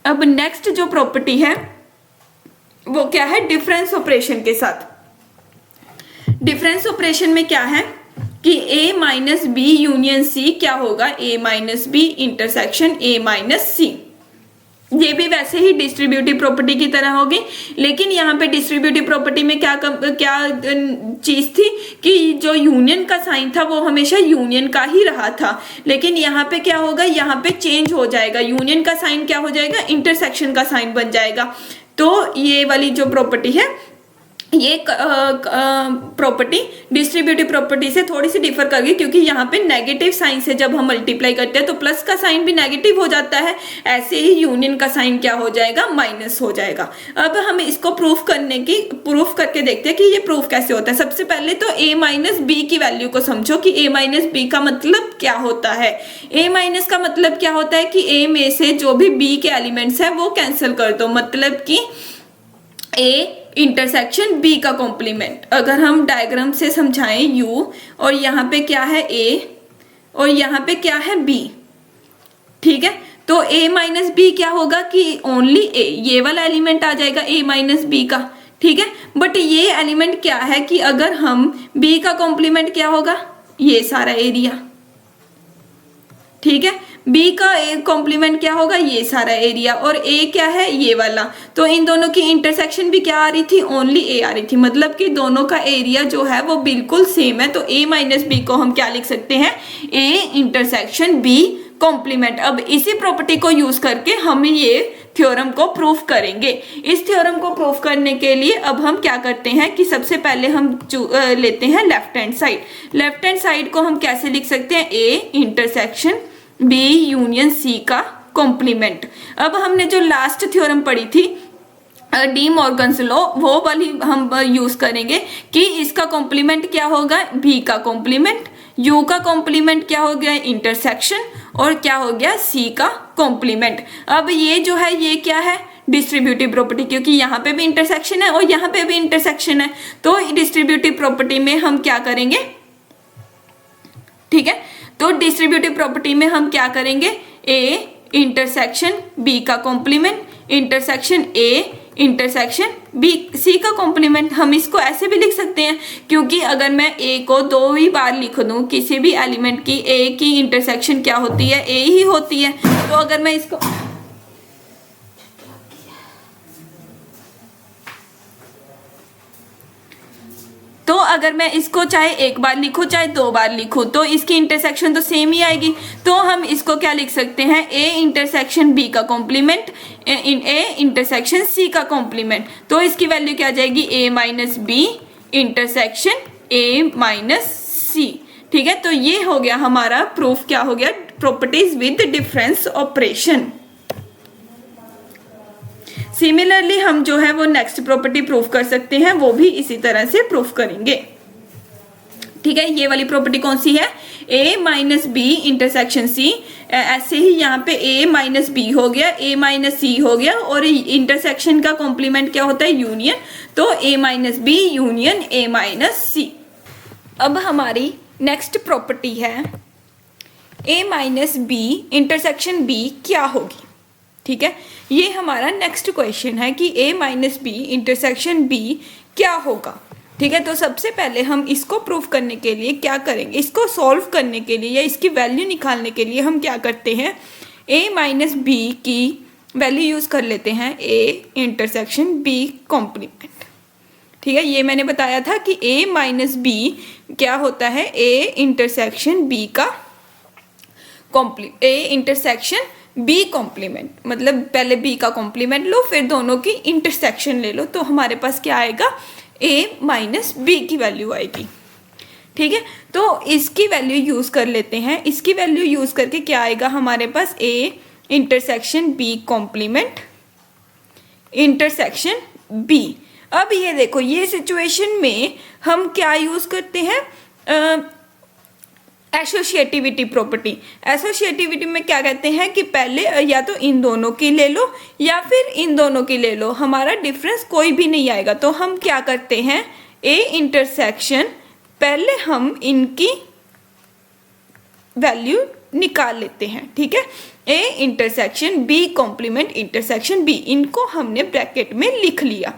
अब नेक्स्ट जो प्रॉपर्टी है वो क्या है, डिफरेंस ऑपरेशन के साथ। डिफरेंस ऑपरेशन में क्या है कि a minus B union c क्या होगा, a minus B intersection a minus c। ये भी वैसे ही डिस्ट्रीब्यूटिव प्रॉपर्टी की तरह होगी, लेकिन यहाँ पे डिस्ट्रीब्यूटिव प्रॉपर्टी में क्या चीज थी कि जो यूनियन का साइन था वो हमेशा यूनियन का ही रहा था, लेकिन यहाँ पे क्या होगा, यहाँ पे चेंज हो जाएगा, यूनियन का साइन क्या हो जाएगा, इंटरसेक्शन का साइन बन जाएगा। तो ये वाली जो प्रॉपर्टी है, ये प्रॉपर्टी डिस्ट्रीब्यूटिव प्रॉपर्टी से थोड़ी सी डिफर करेगी, क्योंकि यहाँ पे नेगेटिव साइन से जब हम मल्टीप्लाई करते हैं तो प्लस का साइन भी नेगेटिव हो जाता है, ऐसे ही यूनियन का साइन क्या हो जाएगा, माइनस हो जाएगा। अब हम इसको प्रूफ करके देखते हैं कि ये प्रूफ कैसे होता है। सबसे पहले तो a माइनस बी की वैल्यू को समझो कि a माइनस बी का मतलब क्या होता है। a माइनस का मतलब क्या होता है कि a में से जो भी b के एलिमेंट्स है वो कैंसिल कर दो, मतलब कि a इंटरसेक्शन b का कॉम्प्लीमेंट। अगर हम डायग्राम से समझाएं u, और यहाँ पे क्या है a और यहाँ पे क्या है b, ठीक है। तो a माइनस बी क्या होगा कि ओनली a, ये वाला एलिमेंट आ जाएगा a माइनस बी का, ठीक है। बट ये एलिमेंट क्या है कि अगर हम b का कॉम्प्लीमेंट क्या होगा, ये सारा एरिया, ठीक है। b का कॉम्प्लीमेंट क्या होगा, ये सारा एरिया, और a क्या है, ये वाला। तो इन दोनों की इंटरसेक्शन भी क्या आ रही थी, ओनली a आ रही थी, मतलब कि दोनों का एरिया जो है वो बिल्कुल सेम है। तो a माइनस बी को हम क्या लिख सकते हैं, a इंटरसेक्शन b कॉम्प्लीमेंट। अब इसी प्रॉपर्टी को यूज करके हम ये थ्योरम को प्रूफ करेंगे। इस थ्योरम को प्रूफ करने के लिए अब हम क्या करते हैं कि सबसे पहले हम लेते हैं left hand side. Left hand side को हम कैसे लिख सकते हैं, a intersection b union c का कॉम्प्लीमेंट। अब हमने जो लास्ट थ्योरम पढ़ी थी डी मॉर्गन्स लॉ, वो वाली हम यूज करेंगे कि इसका कॉम्प्लीमेंट क्या होगा, b का कॉम्प्लीमेंट, u का कॉम्प्लीमेंट क्या हो गया, इंटरसेक्शन, और क्या हो गया, c का कॉम्प्लीमेंट। अब ये जो है ये क्या है, डिस्ट्रीब्यूटिव प्रॉपर्टी, क्योंकि यहाँ पे भी इंटरसेक्शन है और यहाँ पे भी इंटरसेक्शन है। तो डिस्ट्रीब्यूटिव प्रॉपर्टी में हम क्या करेंगे, ठीक है। तो डिस्ट्रीब्यूटिव प्रॉपर्टी में हम क्या करेंगे, a इंटरसेक्शन b का complement intersection a intersection b c का कॉम्प्लीमेंट। हम इसको ऐसे भी लिख सकते हैं, क्योंकि अगर मैं a को दो ही बार लिख दूं, किसी भी एलिमेंट की a की इंटरसेक्शन क्या होती है, a ही होती है। तो अगर मैं इसको चाहे एक बार लिखूं चाहे दो बार लिखूं, तो इसकी इंटरसेक्शन तो सेम ही आएगी। तो हम इसको क्या लिख सकते हैं, a इंटरसेक्शन b का कॉम्प्लीमेंट a इंटरसेक्शन c का कॉम्प्लीमेंट। तो इसकी वैल्यू क्या आ जाएगी, a minus B intersection a minus c, ठीक है। तो ये हो गया हमारा प्रूफ, क्या हो गया, properties with difference operation. Similarly हम जो है वो नेक्स्ट प्रॉपर्टी प्रूफ कर सकते हैं, वो भी इसी तरह से प्रूफ करेंगे, ठीक है। ये वाली प्रॉपर्टी कौन सी है, a minus B intersection c। ऐसे ही यहाँ पे a माइनस बी हो गया, a माइनस c हो गया, और इंटरसेक्शन का कॉम्प्लीमेंट क्या होता है, यूनियन। तो a minus B union a minus c। अब हमारी नेक्स्ट प्रॉपर्टी है a minus B intersection b क्या होगी, ठीक है। ये हमारा नेक्स्ट क्वेश्चन है कि a minus B intersection b क्या होगा, ठीक है। तो सबसे पहले हम इसको प्रूफ करने के लिए क्या करेंगे, इसको सॉल्व करने के लिए या इसकी वैल्यू निकालने के लिए हम क्या करते हैं, a माइनस बी की वैल्यू यूज कर लेते हैं a इंटरसेक्शन b कॉम्प्लीमेंट, ठीक है। ये मैंने बताया था कि a माइनस बी क्या होता है, a इंटरसेक्शन b का a इंटरसेक्शन b कॉम्प्लीमेंट, मतलब पहले b का कॉम्प्लीमेंट लो फिर दोनों की इंटरसेक्शन ले लो, तो हमारे पास क्या आएगा, a माइनस बी की वैल्यू आएगी, ठीक है। तो इसकी वैल्यू यूज कर लेते हैं। इसकी वैल्यू यूज करके क्या आएगा हमारे पास, a intersection b complement intersection b। अब ये देखो, ये सिचुएशन में हम क्या यूज करते हैं, एसोसिएटिविटी प्रॉपर्टी। एसोसिएटिविटी में क्या कहते हैं कि पहले या तो इन दोनों की ले लो या फिर इन दोनों की ले लो, हमारा डिफरेंस कोई भी नहीं आएगा। तो हम क्या करते हैं, ए इंटरसेक्शन पहले हम इनकी वैल्यू निकाल लेते हैं, ठीक है। A intersection B complement intersection B, इनको हमने ब्रैकेट में लिख लिया।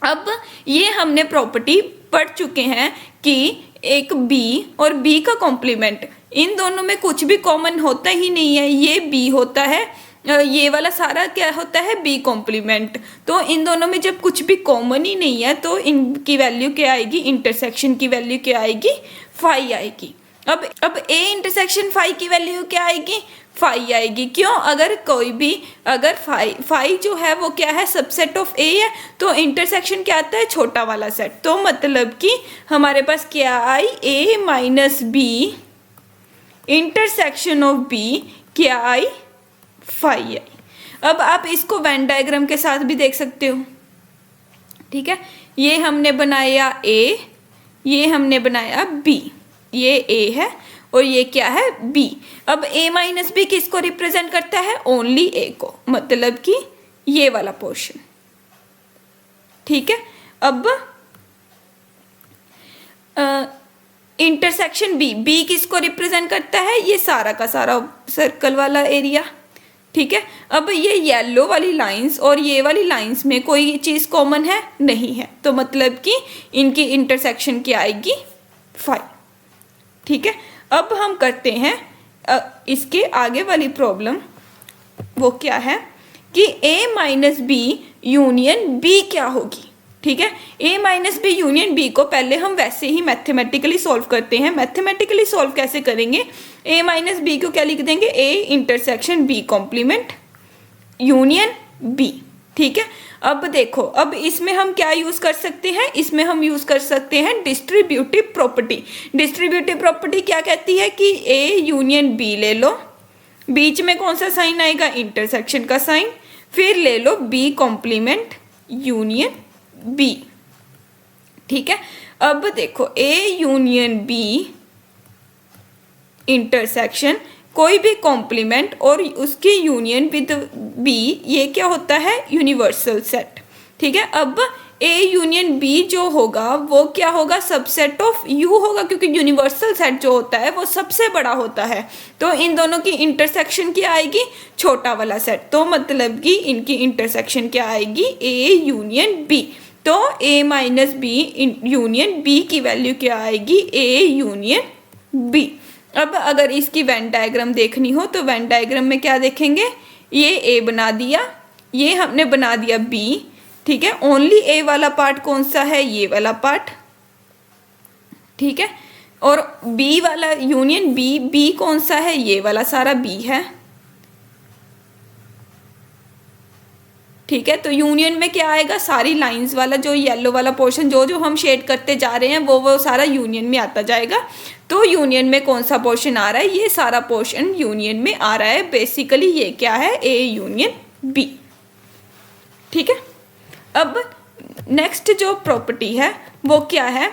अब ये हमने प्रॉपर्टी पढ़ चुके हैं कि एक बी और बी का कॉम्प्लीमेंट, इन दोनों में कुछ भी कॉमन होता ही नहीं है, ये बी होता है, ये वाला सारा क्या होता है बी कॉम्प्लीमेंट। तो इन दोनों में जब कुछ भी कॉमन ही नहीं है तो इनकी वैल्यू क्या आएगी, इंटरसेक्शन की वैल्यू क्या आएगी, फाई आएगी। अब ए इंटरसेक्शन फाई की वैल्यू क्या आएगी, फाई आएगी। क्यों, अगर कोई भी अगर फाई जो है वो क्या है, सबसेट ऑफ ए है, तो इंटरसेक्शन क्या आता है, छोटा वाला सेट। तो मतलब कि हमारे पास क्या आई, A minus B intersection of B क्या आई, फाई आई। अब आप इसको वेन डायग्राम के साथ भी देख सकते हो। ठीक है, ये हमने बनाया ए, ये हमने बनाया बी, ये ए है और ये क्या है बी। अब ए माइनस बी किसको रिप्रेजेंट करता है, ओनली ए को, मतलब कि ये वाला पोर्शन। ठीक है, अब इंटरसेक्शन बी, बी किसको रिप्रेजेंट करता है, ये सारा का सारा सर्कल वाला एरिया। ठीक है, अब ये येलो वाली लाइंस और ये वाली लाइंस में कोई चीज कॉमन है, नहीं है, तो मतलब कि इनकी इंटरसेक्शन क्या आएगी, 5। ठीक है, अब हम करते हैं इसके आगे वाली प्रॉब्लम। वो क्या है कि a minus B union b क्या होगी। ठीक है, a minus B union b को पहले हम वैसे ही मैथमेटिकली सॉल्व करते हैं। मैथमेटिकली सॉल्व कैसे करेंगे, a माइनस बी को क्या लिख देंगे, a intersection b complement union b। ठीक है, अब देखो, अब इसमें हम क्या यूज कर सकते हैं, इसमें हम यूज कर सकते हैं डिस्ट्रीब्यूटिव प्रॉपर्टी। डिस्ट्रीब्यूटिव प्रॉपर्टी क्या कहती है कि a यूनियन b ले लो, बीच में कौन सा साइन आएगा, इंटरसेक्शन का साइन, फिर ले लो b कॉम्प्लीमेंट यूनियन b। ठीक है, अब देखो a यूनियन b इंटरसेक्शन कोई भी कॉम्प्लीमेंट और उसकी यूनियन विद b, ये क्या होता है, यूनिवर्सल सेट। ठीक है, अब a यूनियन b जो होगा वो क्या होगा, सबसेट ऑफ u होगा, क्योंकि यूनिवर्सल सेट जो होता है वो सबसे बड़ा होता है। तो इन दोनों की इंटरसेक्शन क्या आएगी, छोटा वाला सेट। तो मतलब कि इनकी इंटरसेक्शन क्या आएगी, a यूनियन b। तो a minus B union b की वैल्यू क्या आएगी, a यूनियन b। अब अगर इसकी वेन डायग्राम देखनी हो तो वेन डायग्राम में क्या देखेंगे, ये a बना दिया, ये हमने बना दिया b। ठीक है, ओनली a वाला पार्ट कौन सा है, ये वाला पार्ट। ठीक है, और b वाला यूनियन b कौन सा है, ये वाला सारा b है। ठीक है, तो यूनियन में क्या आएगा, सारी लाइंस वाला जो येलो वाला पोर्शन जो जो हम शेड करते जा रहे हैं वो सारा यूनियन में आता जाएगा। तो यूनियन में कौन सा पोर्शन आ रहा है, ये सारा पोर्शन यूनियन में आ रहा है। बेसिकली ये क्या है, ए यूनियन बी। ठीक है, अब नेक्स्ट जो प्रॉपर्टी है वो क्या है,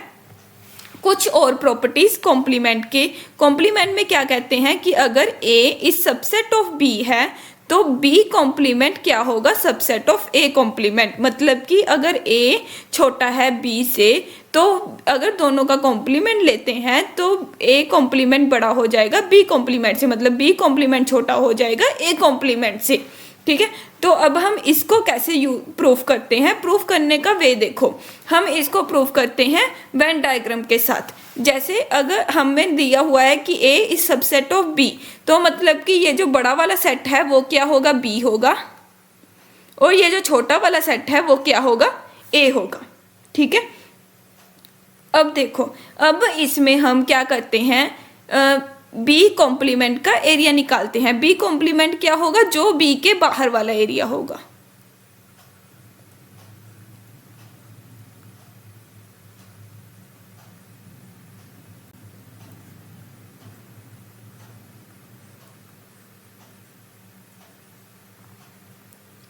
कुछ और प्रॉपर्टीज कॉम्प्लीमेंट के। कॉम्प्लीमेंट में क्या कहते हैं कि अगर a is subset of b है तो b कॉम्प्लीमेंट क्या होगा, सबसेट ऑफ a कॉम्प्लीमेंट। मतलब कि अगर a छोटा है b से तो अगर दोनों का कॉम्प्लीमेंट लेते हैं तो a कॉम्प्लीमेंट बड़ा हो जाएगा b कॉम्प्लीमेंट से, मतलब b कॉम्प्लीमेंट छोटा हो जाएगा a कॉम्प्लीमेंट से। ठीक है, तो अब हम इसको कैसे प्रूफ करते हैं, प्रूफ करने का वे देखो, हम इसको प्रूफ करते हैं वेन डायग्राम के साथ। जैसे अगर हमें दिया हुआ है कि a is subset of b, तो मतलब कि ये जो बड़ा वाला सेट है वो क्या होगा, b होगा, और ये जो छोटा वाला सेट है वो क्या होगा, a होगा। ठीक है, अब देखो, अब इसमें हम क्या करते हैं, बी कॉम्प्लीमेंट का एरिया निकालते हैं। बी कॉम्प्लीमेंट क्या होगा, जो बी के बाहर वाला एरिया होगा।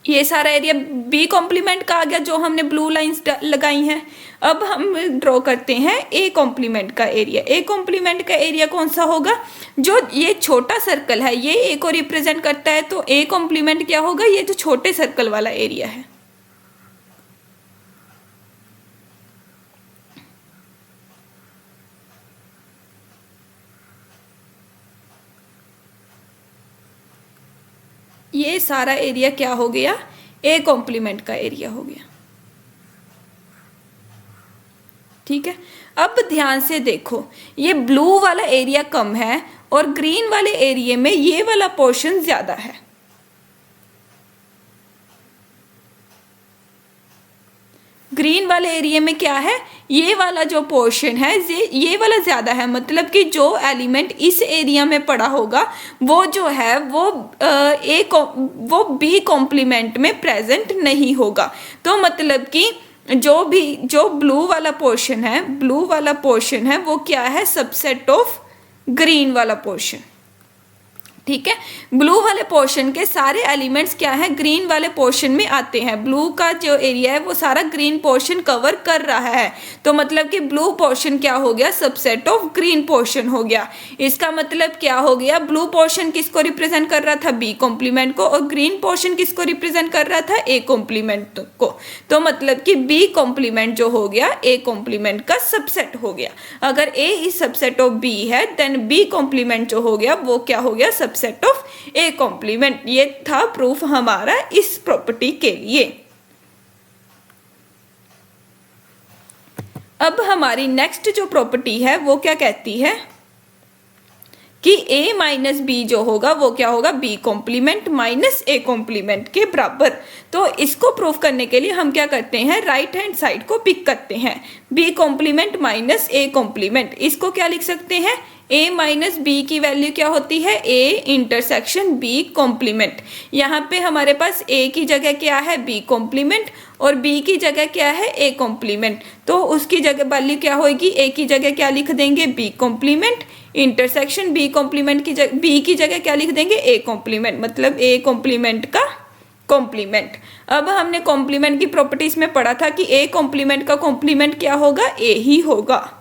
ये सारा एरिया बी कॉम्प्लीमेंट का आ गया जो हमने ब्लू लाइंस लगाई हैं। अब हम ड्रॉ करते हैं ए कॉम्प्लीमेंट का एरिया। ए कॉम्प्लीमेंट का एरिया कौन सा होगा, जो ये छोटा सर्कल है ये ए को रिप्रेजेंट करता है, तो ए कॉम्प्लीमेंट क्या होगा, ये जो छोटे सर्कल वाला एरिया है। ये सारा एरिया क्या हो गया, ए कॉम्प्लीमेंट का एरिया हो गया। ठीक है, अब ध्यान से देखो, ये ब्लू वाला एरिया कम है और ग्रीन वाले एरिया में ये वाला पोर्शन ज्यादा है। ग्रीन वाले एरिया में क्या है, ये वाला जो पोर्शन है ये वाला ज्यादा है, मतलब कि जो एलिमेंट इस एरिया में पड़ा होगा वो जो है वो बी कॉम्प्लीमेंट में प्रेजेंट नहीं होगा। तो मतलब कि जो ब्लू वाला पोर्शन है वो क्या है, सबसेट ऑफ ग्रीन वाला पोर्शन। ठीक है, ब्लू वाले पोर्शन के सारे एलिमेंट्स क्या है, ग्रीन वाले पोर्शन में आते हैं। ब्लू का जो एरिया है वो सारा ग्रीन पोर्शन कवर कर रहा है, तो मतलब कि ब्लू पोर्शन क्या हो गया, सबसेट ऑफ ग्रीन पोर्शन हो गया। इसका मतलब क्या हो गया, ब्लू पोर्शन किसको रिप्रेजेंट कर रहा था, बी कॉम्प्लीमेंट को, और ग्रीन पोर्शन किसको रिप्रेजेंट कर रहा था, ए कॉम्प्लीमेंट को। तो मतलब कि बी कॉम्प्लीमेंट जो हो गया ए कॉम्प्लीमेंट का सबसेट हो गया। अगर ए इज सबसेट ऑफ बी है देन बी कॉम्प्लीमेंट जो हो गया वो क्या हो गया, सबसेट ऑफ ए कॉम्प्लीमेंट। ये था प्रूफ हमारा इस प्रॉपर्टी के लिए। अब हमारी नेक्स्ट जो प्रॉपर्टी है वो क्या कहती है कि a माइनस बी जो होगा वो क्या होगा, b complement minus a complement के बराबर। तो इसको प्रूफ करने के लिए हम क्या करते हैं, राइट हैंड साइड को पिक करते हैं, b complement minus a complement. इसको क्या लिख सकते हैं, a माइनस बी की वैल्यू क्या होती है, a इंटरसेक्शन b कॉम्प्लीमेंट। यहाँ पे हमारे पास a की जगह क्या है, b कॉम्प्लीमेंट, और b की जगह क्या है, a कॉम्प्लीमेंट। तो उसकी जगह वैल्यू क्या होगी, a की जगह क्या लिख देंगे, b complement, intersection b complement की जगह b की जगह क्या लिख देंगे, a कॉम्प्लीमेंट, मतलब a कॉम्प्लीमेंट का कॉम्प्लीमेंट। अब हमने कॉम्प्लीमेंट की प्रॉपर्टीज में पढ़ा था कि a कॉम्प्लीमेंट का कॉम्प्लीमेंट क्या होगा, a ही होगा।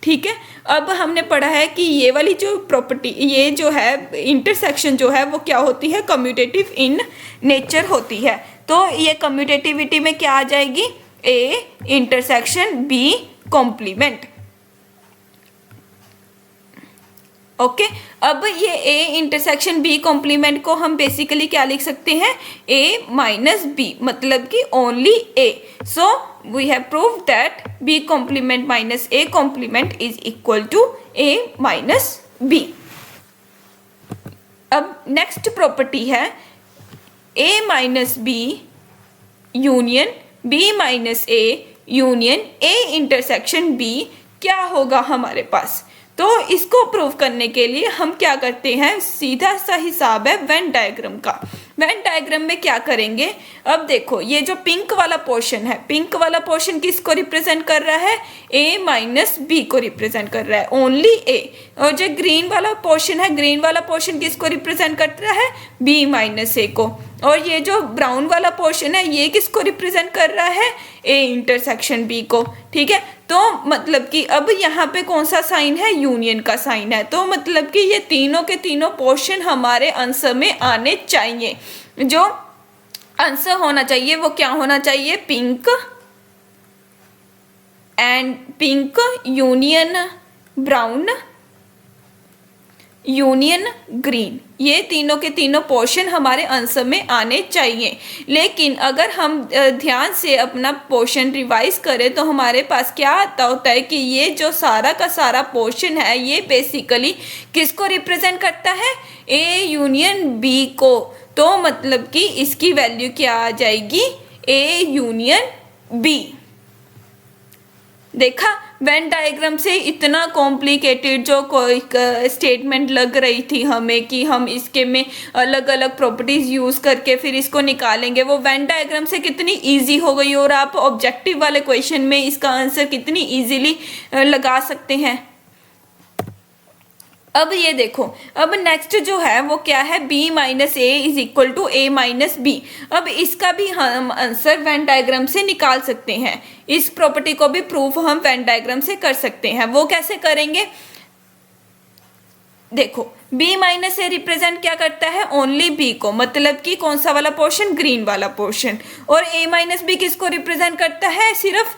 ठीक है, अब हमने पढ़ा है कि ये वाली जो प्रॉपर्टी, ये जो है इंटरसेक्शन जो है वो क्या होती है, कम्यूटेटिव इन नेचर होती है। तो ये कम्यूटेटिविटी में क्या आ जाएगी, A intersection B complement. Okay, अब ये a इंटरसेक्शन b कॉम्प्लीमेंट को हम बेसिकली क्या लिख सकते हैं, a माइनस b, मतलब कि only a। So we have proved that b complement minus a complement is equal to a minus b। अब नेक्स्ट प्रॉपर्टी है a minus b union b minus a union a intersection b क्या होगा हमारे पास। तो इसको prove करने के लिए हम क्या करते हैं, सीधा सा हिसाब है वेन डायग्राम का। वेन डायग्राम में क्या करेंगे, अब देखो ये जो पिंक वाला पोर्शन है, पिंक वाला पोर्शन किसको रिप्रेजेंट कर रहा है, a माइनस बी को रिप्रेजेंट कर रहा है, ओनली a। और जो ग्रीन वाला पोर्शन है, ग्रीन वाला पोर्शन किसको रिप्रेजेंट कर रहा है, b माइनस a को। और ये जो ब्राउन वाला पोर्शन है ये किसको रिप्रेजेंट कर रहा है, a इंटरसेक्शन b को। ठीक है, तो मतलब कि अब यहाँ पे कौन सा साइन है, यूनियन का साइन है। तो मतलब कि ये तीनों के तीनों पोर्शन हमारे आंसर में आने चाहिए। जो आंसर होना चाहिए वो क्या होना चाहिए, pink and pink union brown union green, ये तीनों के तीनों पोर्शन हमारे आंसर में आने चाहिए। लेकिन अगर हम ध्यान से अपना पोर्शन रिवाइज करें तो हमारे पास क्या आता होता है कि ये जो सारा का सारा पोर्शन है ये बेसिकली किसको रिप्रेजेंट करता है, ए यूनियन बी को। तो मतलब कि इसकी वैल्यू क्या आ जाएगी, ए यूनियन बी। देखा, वेन डायग्राम से इतना कॉम्प्लिकेटेड जो कोई स्टेटमेंट लग रही थी हमें कि हम इसके में अलग अलग प्रॉपर्टीज यूज करके फिर इसको निकालेंगे, वो वेन डायग्राम से कितनी इजी हो गई और आप ऑब्जेक्टिव वाले क्वेश्चन में इसका आंसर कितनी इजीली लगा सकते हैं। अब ये देखो, अब नेक्स्ट जो है वो क्या है, b minus A is equal to A minus B. अब इसका भी हम आंसर वेन डायग्राम से निकाल सकते हैं। इस प्रॉपर्टी को भी प्रूफ हम वेन डायग्राम से कर सकते हैं। वो कैसे करेंगे, देखो b माइनस ए रिप्रेजेंट क्या करता है, ओनली b को, मतलब कि कौन सा वाला पोर्शन, ग्रीन वाला पोर्शन। और a माइनस बी किसको रिप्रेजेंट करता है, सिर्फ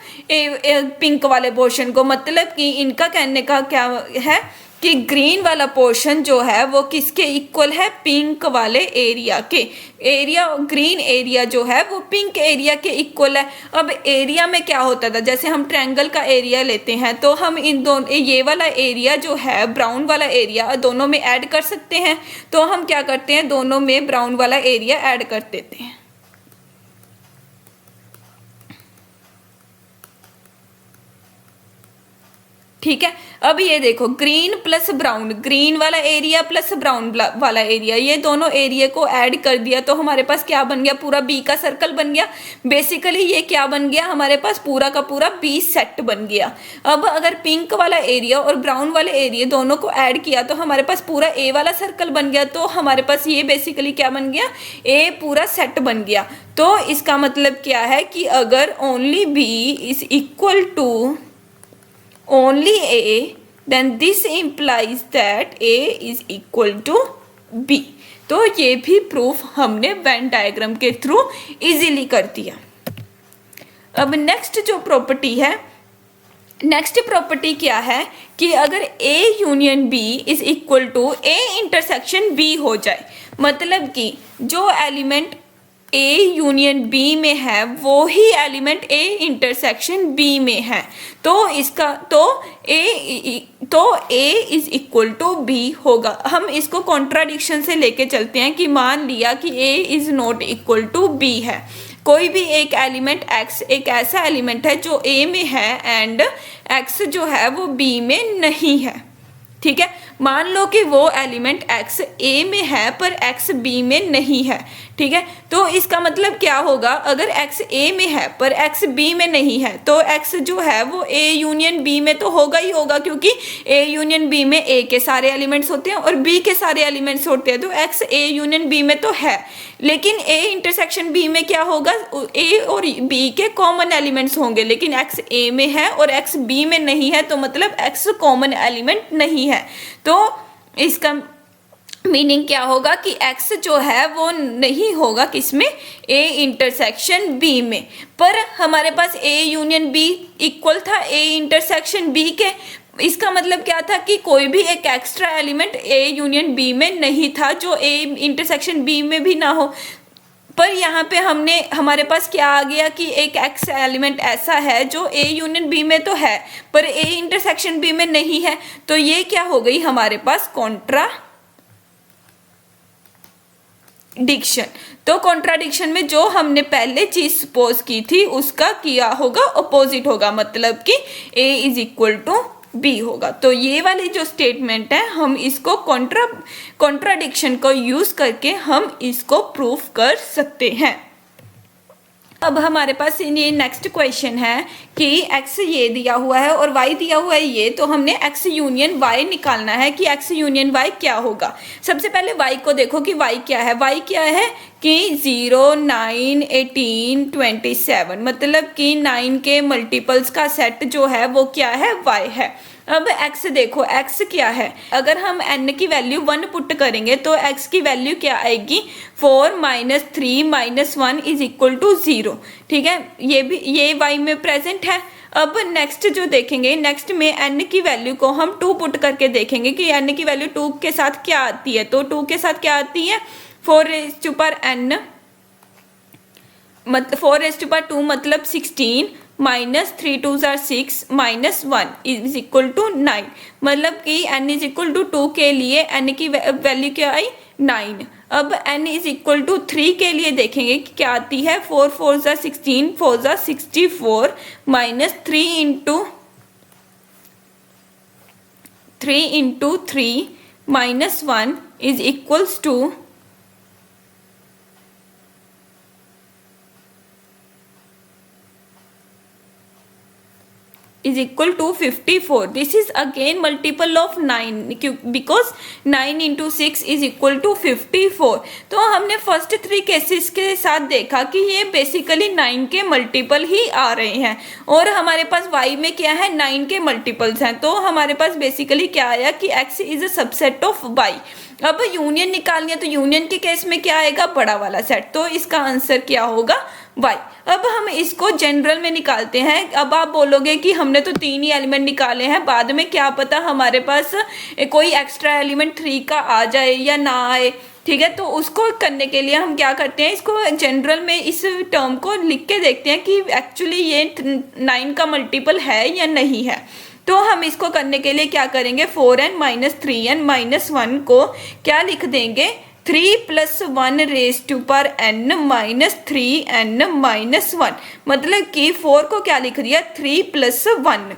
पिंक वाले पोर्शन को। मतलब कि इनका कहने का क्या है कि ग्रीन वाला पोर्शन जो है वो किसके इक्वल है, पिंक वाले एरिया के। एरिया, ग्रीन एरिया जो है वो पिंक एरिया के इक्वल है। अब एरिया में क्या होता था, जैसे हम ट्रायंगल का एरिया लेते हैं तो हम इन दोनों, ये वाला एरिया जो है ब्राउन वाला एरिया, दोनों में ऐड कर सकते हैं। तो हम क्या करते हैं, दोनों में ब्राउन वाला एरिया ऐड कर देते हैं। ठीक है, अब ये देखो ग्रीन प्लस ब्राउन, ग्रीन वाला एरिया प्लस ब्राउन वाला एरिया, ये दोनों एरिया को ऐड कर दिया तो हमारे पास क्या बन गया, पूरा बी का सर्कल बन गया। बेसिकली ये क्या बन गया, हमारे पास पूरा का पूरा बी सेट बन गया। अब अगर पिंक वाला एरिया और ब्राउन वाले एरिया दोनों को ऐड किया तो हमारे पास पूरा ए वाला सर्कल बन गया। तो हमारे पास ये बेसिकली क्या बन गया, ए पूरा सेट बन गया। तो इसका मतलब क्या है कि अगर only B is equal to only A, then this implies that A is equal to B। तो ये भी प्रूफ हमने वेन डायग्राम के थ्रू इजीली कर दिया। अब नेक्स्ट जो प्रॉपर्टी है, नेक्स्ट प्रॉपर्टी क्या है कि अगर A union B is equal to A intersection B हो जाए, मतलब कि जो एलिमेंट A यूनियन B में है वो ही एलिमेंट A इंटरसेक्शन B में है, तो इसका तो A is equal to B होगा। हम इसको कॉन्ट्राडिक्शन से लेके चलते हैं कि मान लिया कि A is not equal to B है। कोई भी एक एलिमेंट X एक ऐसा एलिमेंट है जो A में है एंड X जो है वो B में नहीं है। ठीक है, मान लो कि वो एलिमेंट X A में है पर X B में नहीं है। ठीक है, तो इसका मतलब क्या होगा, अगर X A में है पर X B में नहीं है तो X जो है वो A यूनियन B में तो होगा ही होगा, क्योंकि A यूनियन B में A के सारे एलिमेंट्स होते हैं और B के सारे एलिमेंट्स होते हैं। तो X A यूनियन B में तो है, लेकिन A इंटरसेक्शन B में क्या होगा, A और B के कॉमन एलिमेंट्स होंगे, लेकिन X A में है और X B में नहीं है, तो मतलब X कॉमन एलिमेंट नहीं है। तो इसका मीनिंग क्या होगा कि X जो है वो नहीं होगा किसमें, A इंटरसेक्शन B में। पर हमारे पास A यूनियन B इक्वल था A इंटरसेक्शन B के। इसका मतलब क्या था कि कोई भी एक extra element A union B में नहीं था जो A इंटरसेक्शन B में भी ना हो। पर यहाँ पे हमारे पास क्या आ गया कि एक X एलिमेंट ऐसा है जो A यूनियन B में तो है पर A इंटरसेक्शन B में नहीं है। तो ये क्या हो गई हमारे पास, कॉन्ट्राडिक्शन। तो कॉन्ट्राडिक्शन में जो हमने पहले चीज सपोज की थी उसका किया होगा अपोजिट होगा, मतलब कि A is equal to B होगा। तो ये वाली जो स्टेटमेंट है हम इसको कॉन्ट्राडिक्शन को यूज करके हम इसको प्रूफ कर सकते हैं। अब हमारे पास ये नेक्स्ट क्वेश्चन है कि x ये दिया हुआ है और y दिया हुआ है ये, तो हमने x यूनियन y निकालना है कि x यूनियन y क्या होगा। सबसे पहले y को देखो कि y क्या है। y क्या है कि 0, 9, 18, 27, मतलब कि 9 के मल्टीपल्स का सेट जो है वो क्या है, y है। अब x देखो, x क्या है, अगर हम n की वैल्यू 1 पुट करेंगे तो x की वैल्यू क्या आएगी, 4 - 3 - 1 इज इक्वल टू 0। ठीक है, ये y में प्रेजेंट है। अब नेक्स्ट जो देखेंगे, नेक्स्ट में n की वैल्यू को हम 2 पुट करके देखेंगे कि n की वैल्यू 2 के साथ क्या आती है। तो 2 के साथ क्या आती है, 4n, 4/2 मतलब 16 -3 2 6 -1 इज इक्वल टू 9, मतलब कि n इज इक्वल टू 2 के लिए n की वैल्यू क्या आई, 9। अब n इज इक्वल टू 3 के लिए देखेंगे कि क्या आती है, 4 4 16 4 64 -3 -1 is equals to is equal to 54. This is again multiple of 9 because 9 into 6 is equal to 54. तो हमने फर्स्ट 3 केसेस के साथ देखा कि ये बेसिकली 9 के मल्टीपल ही आ रहे हैं और हमारे पास y में क्या है, 9 के मल्टीपल्स हैं। तो हमारे पास बेसिकली क्या आया कि x is a subset of y। अब यूनियन निकालनी है तो यूनियन के केस में क्या आएगा, बड़ा वाला सेट। तो इसका आंसर क्या होगा, y। अब हम इसको जनरल में निकालते हैं। अब आप बोलोगे कि हमने तो 3 ही एलिमेंट निकाले हैं, बाद में क्या पता हमारे पास कोई एक्स्ट्रा एलिमेंट 3 का आ जाए या ना आए, ठीक है। तो उसको करने के लिए हम क्या करते हैं, इसको जनरल में इस टर्म को लिख के देखते हैं कि एक्चुअली ये 9 का मल्टीपल है या नहीं है। तो हम इसको करने के लिए क्या करेंगे, 4n माइनस 3n माइनस 1 को क्या लिख देंगे, 3 + 1 रेज टू पर n माइनस 3n माइनस 1, मतलब कि 4 को क्या लिख दिया, 3 + 1।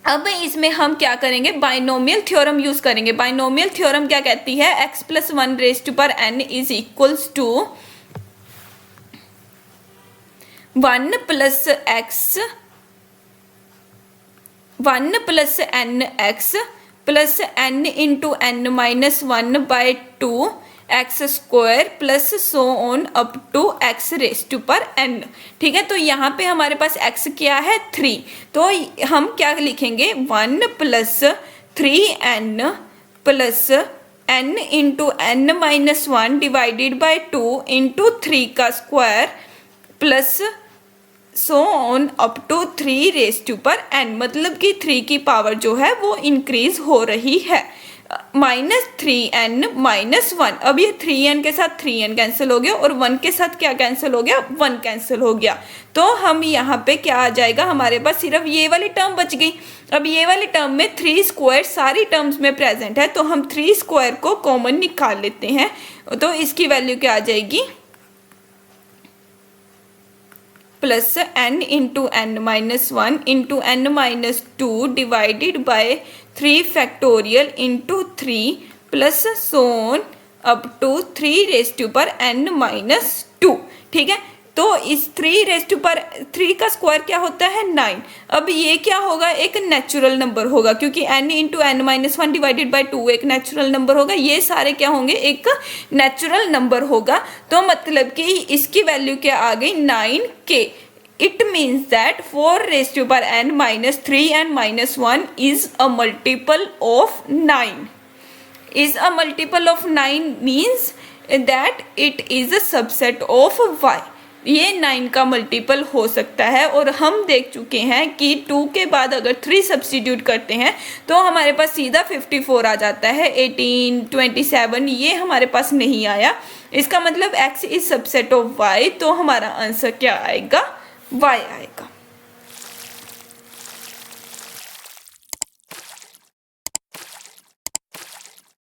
अब इसमें हम क्या करेंगे, बाइनोमियल थ्योरम यूज करेंगे। बाइनोमियल थ्योरम क्या कहती है, x + 1 रेज टू पर n is equals to 1 + nx plus n into n minus 1/2 x square plus so on up to x raise to पर n, ठीक है। तो यहाँ पे हमारे पास x क्या है, 3, तो हम क्या लिखेंगे, 1 + 3n plus n into n minus 1 divided by 2 into 3 का square plus so on up to 3 raise to पर n, मतलब कि 3 की पावर जो है वो इंक्रीज हो रही है। माइनस 3n माइनस 1, अब ये 3n के साथ 3n कैंसिल हो गया और 1 के साथ क्या कैंसिल हो गया, 1 कैंसिल हो गया। तो हम यहाँ पे क्या आ जाएगा, हमारे पास सिर्फ ये वाली टर्म बच गई। अब ये वाली टर्म में 3 स्क्वायर सारी टर्म्स में प्रेजेंट है, तो हम 3 स्क्वायर को कॉमन निकाल लेते हैं। तो इसकी वैल्यू क्या आ जाएगी, plus n into n minus 1 into n minus 2 divided by 3 factorial into 3 plus so on up to 3 raise to पर n माइनस 2, ठीक है। तो इस 3 रेज टू पर 3 का स्क्वायर क्या होता है, 9। अब ये क्या होगा, एक नेचुरल नंबर होगा, क्योंकि n into n minus 1 divided by 2 एक नेचुरल नंबर होगा। ये सारे क्या होंगे, एक नेचुरल नंबर होगा। तो मतलब कि इसकी वैल्यू क्या आ गई, 9k। It means that 4 raised to power n minus 3n minus 1 is a multiple of 9. Is a multiple of 9 means that it is a subset of y. ये 9 का मल्टीपल हो सकता है। और हम देख चुके हैं कि 2 के बाद अगर 3 सब्स्टिट्यूट करते हैं तो हमारे पास सीधा 54 आ जाता है, 18, 27 ये हमारे पास नहीं आया। इसका मतलब x is subset of y, तो हमारा आंसर क्या आएगा, y आएगा।